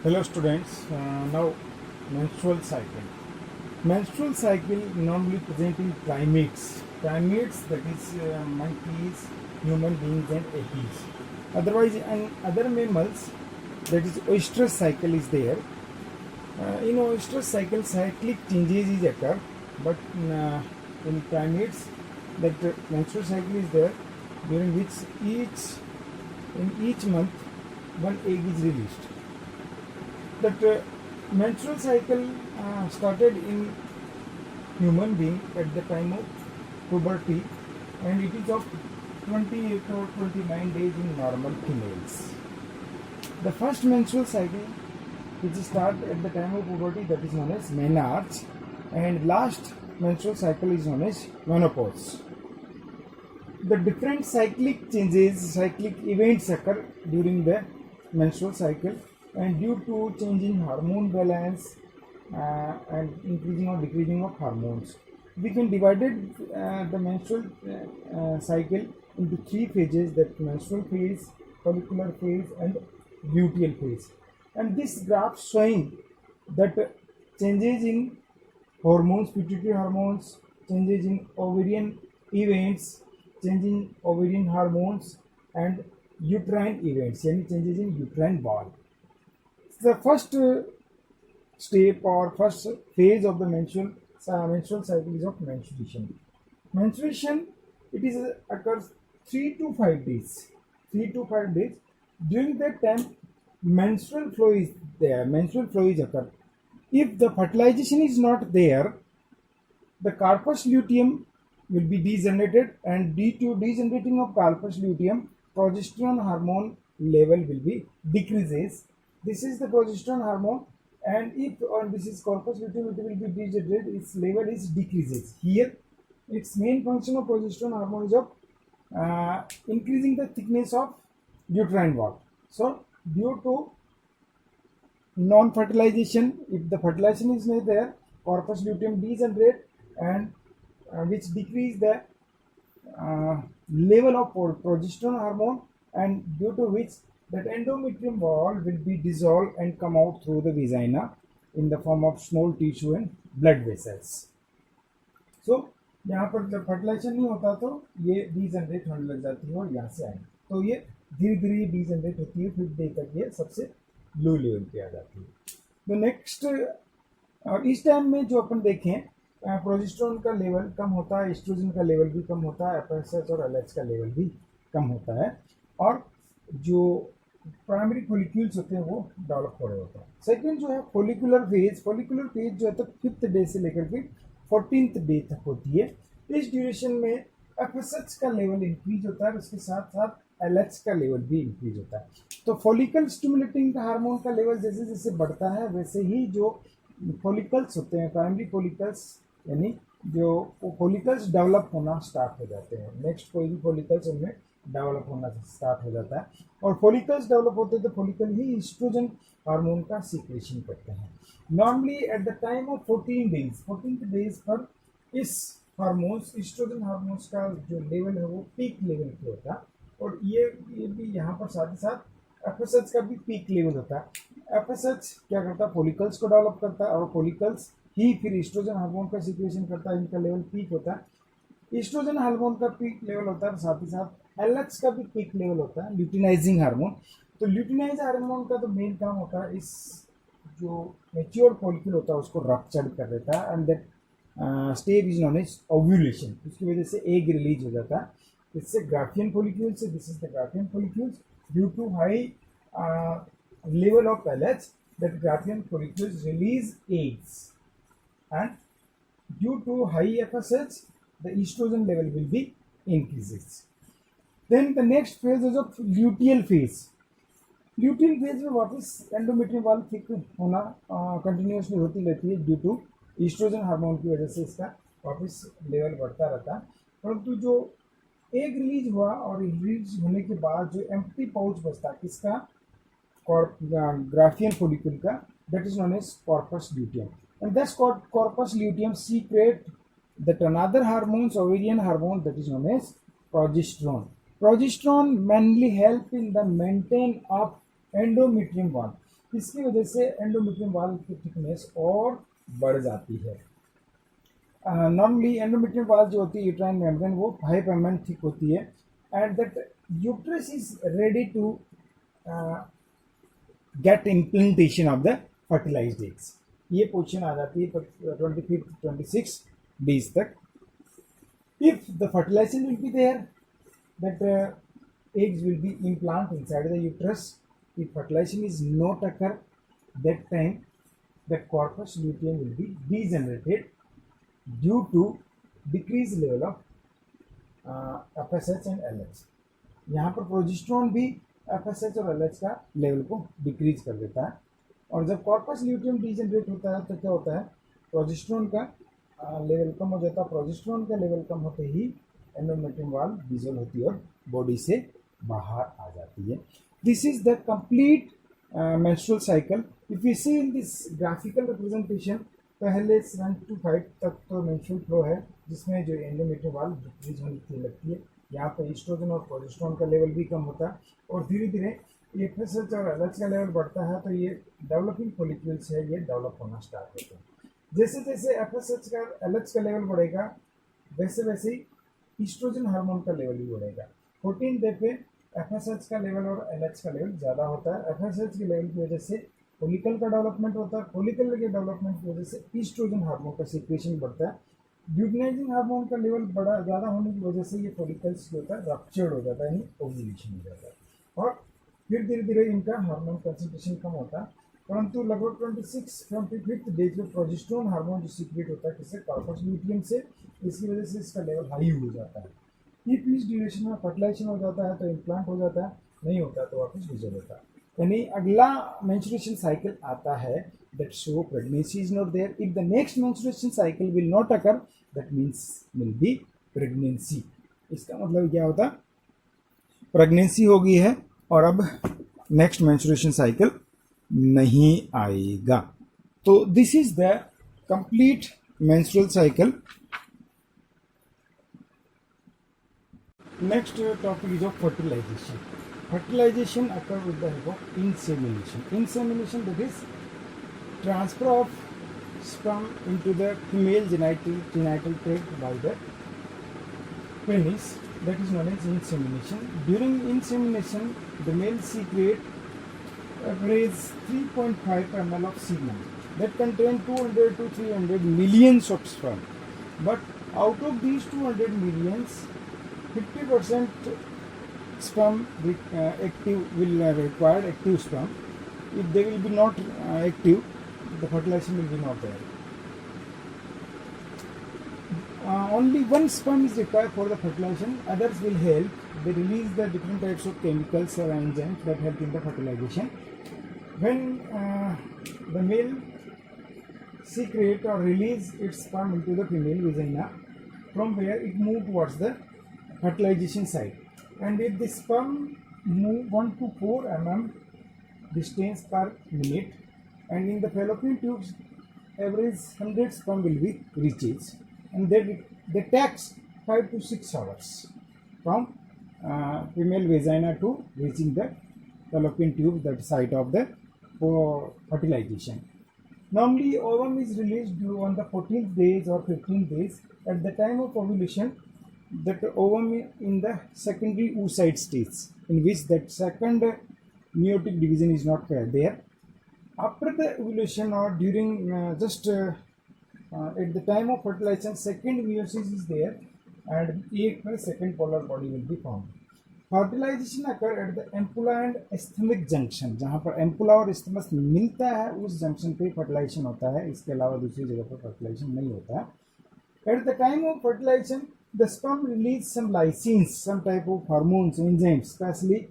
Hello students, now menstrual cycle. Menstrual cycle normally present in primates. Primates, that is monkeys, human beings and apes. Otherwise in other mammals, that is oestrus cycle is there. In oestrus cycle cyclic changes is occur, but in primates that menstrual cycle is there, during which each month one egg is released. That menstrual cycle started in human being at the time of puberty, and it is of 28 or 29 days in normal females. The first menstrual cycle, which starts at the time of puberty, that is known as menarche, and last menstrual cycle is known as menopause. The different cyclic changes, cyclic events occur during the menstrual cycle, and due to changing hormone balance and increasing or decreasing of hormones, we can divide the menstrual cycle into three phases: that menstrual phase, follicular phase, and luteal phase. And this graph showing that changes in hormones, pituitary hormones, changes in ovarian events, changing ovarian hormones, and uterine events, yani changes in uterine wall. The first step or first phase of the menstrual cycle is of menstruation. Menstruation, it is occurs 3 to 5 days. 3 to 5 days. During that time, menstrual flow is there. Menstrual flow is occur. If the fertilization is not there, the corpus luteum will be degenerated, and due to degenerating of corpus luteum, progesterone hormone level will be decreases. This is the progesterone hormone, and if this is corpus luteum, it will be degenerated, its level is decreases. Here, its main function of progesterone hormone is of increasing the thickness of uterine wall. So, due to non-fertilization, if the fertilization is not there, corpus luteum degenerate, and which decrease the level of progesterone hormone, and due to which that endometrium wall will be dissolved and come out through the vagina in the form of small tissue and blood vessels. So यहाँ पर जब fertilisation नहीं होता तो ये degenerate होने लग जाती है और यहाँ से आए, तो ये धीरे धीरे डीजनरेट होती है, फिर दे तक ये सबसे लो लेवल पे आ जाती है. तो नेक्स्ट, और इस टाइम में जो अपन देखें, प्रोजेस्टेरोन का लेवल कम होता है, एस्ट्रोजन का लेवल भी कम होता है, एफएसएच और एलएच का लेवल भी कम होता है, और जो प्राइमरी फॉलिक्यूल्स होते हैं वो डेवलप हो रहे होते हैं. सेकंड जो है फोलिकुलर फेज जो है तो 5th डे से लेकर के 14th डे तक होती है. इस ड्यूरेशन में एफएसएच का लेवल इंक्रीज होता है, उसके साथ साथ एलएच का लेवल भी इंक्रीज होता है. तो फॉलिकल स्टिमुलेटिंग हार्मोन का लेवल जैसे जैसे बढ़ता है, वैसे ही जो फॉलिकल्स होते हैं, प्राइमरी फॉलिकल्स, यानी जो फॉलिकल्स डेवलप होना स्टार्ट हो जाते हैं. नेक्स्ट कोई भी फॉलिकल्स उनमें डेवलप होना स्टार्ट हो जाता है, और फॉलिकल्स डेवलप होते हैं तो फॉलिकल ही ईस्ट्रोजन हार्मोन का सीक्रेशन करते हैं. Normally eight the time of 14th days पर इस हार्मोन्स, ईस्ट्रोजन हार्मोन्स का जो लेवल है वो पीक लेवल पे होता है, और ये भी यहाँ पर साथ ही साथ एफएसएच का भी पीक लेवल होता है. एफएसएच क्या करता है, फॉलिकल्स को डेवलप करता है, और फॉलिकल्स ही फिर ईस्ट्रोजन हार्मोन का सीक्रेशन करता है, इनका लेवल पीक होता है. ईस्ट्रोजन हार्मोन का पीक लेवल होता है, साथ ही साथ एलएच का भी पीक लेवल होता है, ल्यूटिनाइजिंग हार्मोन. तो ल्यूटिनाइज हार्मोन का तो मेन काम होता है इस जो मेच्योर फॉलिक्यूल होता है उसको रप्चर कर देता है, and that stage is known as ovulation. उसकी वजह से एग रिलीज हो जाता है. इससे ग्राफियन फॉलिक्यूल से, this is the Graafian follicles, due to high level of LH, that Graafian follicles release eggs, and due to high FSH, the estrogen level will be increases. Then the next phase is of luteal phase. Luteal phase में वापस endometrium वाल thick होना continuously होती रहती है, due to oestrogen hormone की वजह से इसका वापस लेवल बढ़ता रहता है. परंतु जो एग रिलीज हुआ और रिलीज होने के बाद जो एम्प्टी पाउच बचता है किसका, ग्राफियन फॉलिक्यूल का, that is known as corpus luteum. And thus corpus luteum secrete that another hormones, ovarian hormone, that is known as progesterone. Progesterone mainly help in the maintain of endometrium wall. इसकी वजह से endometrium वाल की thickness और बढ़ जाती है। Normally endometrium वाल जो होती है यूट्राइन मेम्ब्रेन वो 5 mm थिक होती है and that uterus is ready to get implantation of the fertilized eggs. ये पोजीशन आ जाती है 25 26 डेज तक। If the fertilization will be there, that eggs will be implanted inside the uterus. If fertilization is not occur, that time the corpus luteum will be degenerated due to decreased level of FSH and LH. यहाँ पर progesterone भी FSH और LH का level को decrease कर देता है और जब कॉर्पस ल्यूटियम डिजेनरेट होता है तो क्या होता है, प्रोजेस्टेरोन का लेवल कम हो जाता है। प्रोजेस्टेरोन का लेवल कम होते ही एंडोमेट्रियम वाल डिसॉल्व होती है और बॉडी से बाहर आ जाती है। This is the complete menstrual cycle. If you see in this graphical representation, पहले 7 to 5 तक तो मेंस्ट्रुअल फ्लो है जिसमें जो एंडोमेट्रियम वाल डिक्रीज होने लगती है। यहाँ पर ईस्ट्रोजन और प्रोजेस्टेरोन का लेवल भी कम होता है और धीरे धीरे एफएसएच और एलएच का लेवल बढ़ता है तो ये डेवलपिंग फॉलिक्यूल्स है, ये डेवलप होना स्टार्ट होते हैं। जैसे जैसे एफएसएच का एलएच का लेवल बढ़ेगा वैसे वैसे ही ईस्ट्रोजन हार्मोन का लेवल भी बढ़ेगा। 14 डे पे एफएसएच का लेवल और एलएच का लेवल ज़्यादा होता है। एफएसएच के लेवल की वजह से फॉलिकल का डेवलपमेंट होता है, फॉलिकल के डेवलपमेंट की वजह से ईस्ट्रोजन हार्मोन का सिक्रेशन बढ़ता है। ल्यूटिनाइजिंग हार्मोन का लेवल बड़ा ज़्यादा होने की वजह से ये फॉलिकल्स जो होता है रप्चर्ड हो जाता है, यानी ओव्यूलेशन हो जाता है और फिर धीरे धीरे इनका हार्मोन कंसंट्रेशन कम होता है। परंतु लगभग 25 डेज में प्रोजेस्टेरोन हार्मोन जो सीक्रेट होता है किससे, कॉर्पस ल्यूटियम से, इसकी वजह से इसका लेवल हाई हो जाता है। इस ड्यूरेशन में फर्टिलाइजेशन हो जाता है तो इम्प्लांट हो जाता है, नहीं होता तो वापस डिसॉल्व होता है। यानी अगला मेंस्ट्रुएशन साइकिल आता है that show pregnancy is not there. If the next menstruation cycle will not occur, that means will be pregnancy. इसका मतलब क्या होता है, प्रेगनेंसी हो गई है और अब नेक्स्ट मेंस्ट्रुएशन साइकिल नहीं आएगा। तो this is the complete menstrual cycle. Next topic is of fertilization. Fertilization occurs with the help of insemination. Insemination, that is transfer of sperm into the female genital tract by the penis, that is known as insemination. During insemination, the male secrete average 3.5 ml of semen that contain 200 to 300 millions of sperm. But out of these 200 millions, 50% sperm active will require active sperm. If they will be not active, the fertilization will be not there. Only one sperm is required for the fertilization. Others will help. They release the different types of chemicals or enzymes that help in the fertilization. When the male secrete or release its sperm into the female vagina, from where it moves towards the fertilization site. And if the sperm move 1 to 4 mm distance per minute, and in the fallopian tubes average 100 sperm will be reaches, and they takes 5 to 6 hours from female vagina to reaching the fallopian tube, that site of the fertilization. Normally ovum is released on the 14th days or 15th days. At the time of ovulation, that ovum in the secondary oocyte stage, in which that second meiotic division is not there. After the ovulation or during at the time of fertilization, second meiosis is there and egg per second polar body will be formed. Fertilisation occur at the ampulla and isthmic junction, जहाँ पर ampulla और isthmus मिलता है उस junction पे fertilisation होता है, इसके अलावा दूसरी जगह पर फर्टिलाइजेशन नहीं होता है। At the time of fertilization the sperm release some lysines, some type of hormones, enzymes, especially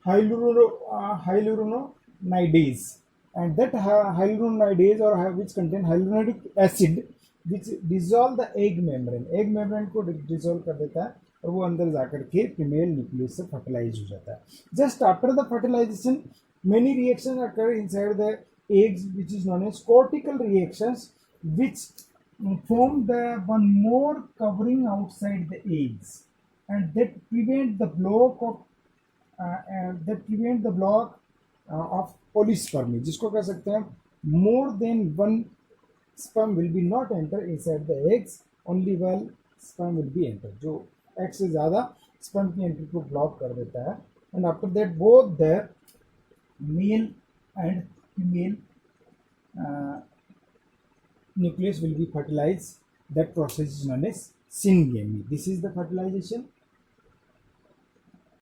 hyaluronidase, and that hyaluronidase or which contain hyaluronic acid, which dissolve the egg membrane. Egg membrane को dissolve कर देता है और वो अंदर जाकर के female nucleus से फर्टिलाइज हो जाता है। Just after the fertilization many reactions occur inside the eggs, which is known as cortical reactions, which form the one more covering outside the eggs, and that prevent the block of polyspermy, जिसको कह सकते हैं more than one sperm will be not enter inside the eggs, only one sperm will be enter, जो egg से ज़्यादा sperm की entry को block कर देता है. And after that both the male and female nucleus will be fertilized. That process is known as syngamy. This is the fertilization.